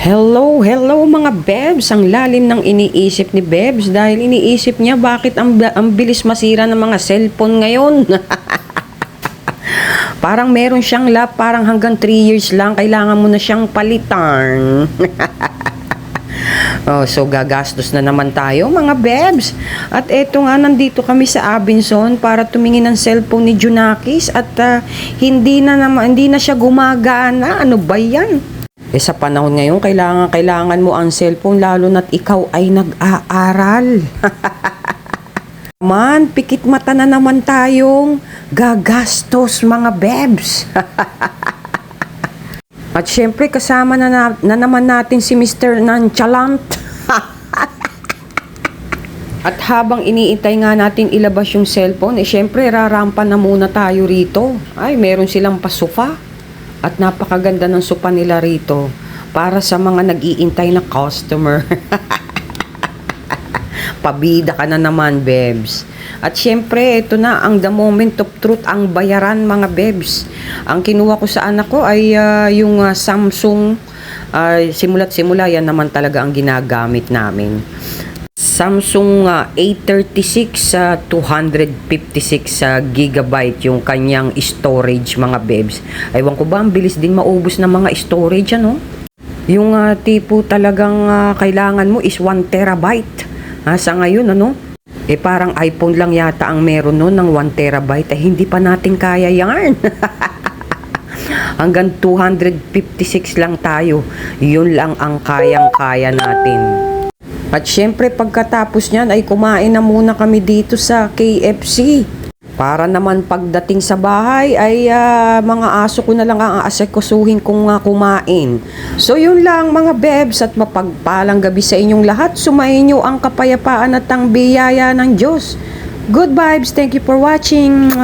Hello, hello mga Bebs. Ang lalim ng iniisip ni Bebs dahil iniisip niya bakit ang bilis masira ng mga cellphone ngayon. Parang meron siyang parang hanggang 3 years lang kailangan mo na siyang palitan. So gagastos na naman tayo mga Bebs. At eto nga, nandito kami sa Abenson para tumingin ng cellphone ni Junakis at hindi na siya gumagana. Ano ba yan? Sa panahon ngayon, kailangan mo ang cellphone lalo na't ikaw ay nag-aaral. Pikit mata na naman tayong gagastos mga Bebs. At syempre kasama na naman natin si Mr. Nonchalant. At habang iniintay nga natin ilabas yung cellphone, syempre rarampa na muna tayo rito. Ay, meron silang pasufa. At napakaganda ng sopa nila rito para sa mga nag-iintay na customer. Pabida ka na naman, Bebs. At syempre, ito na ang the moment of truth, ang bayaran mga Bebs. Ang kinuha ko sa anak ko ay yung Samsung. Simula't simula, yan naman talaga ang ginagamit namin. Samsung A36 256 gigabyte yung kanyang storage mga Bebs. Ewan ko ba, ang bilis din maubos ng mga storage ano? Yung tipo talagang kailangan mo is 1 terabyte. Sa ngayon ano? Parang iPhone lang yata ang meron no ng 1 terabyte. Hindi pa natin kaya yan. Hanggang 256 lang tayo. Yun lang ang kayang-kaya natin. At syempre pagkatapos niyan ay kumain na muna kami dito sa KFC. Para naman pagdating sa bahay ay mga aso ko na lang ang aasikusuhin kung kumain. So yun lang mga Bebs, at mapagpalang gabi sa inyong lahat. Sumainyo ang kapayapaan at ang biyaya ng Diyos. Good vibes. Thank you for watching.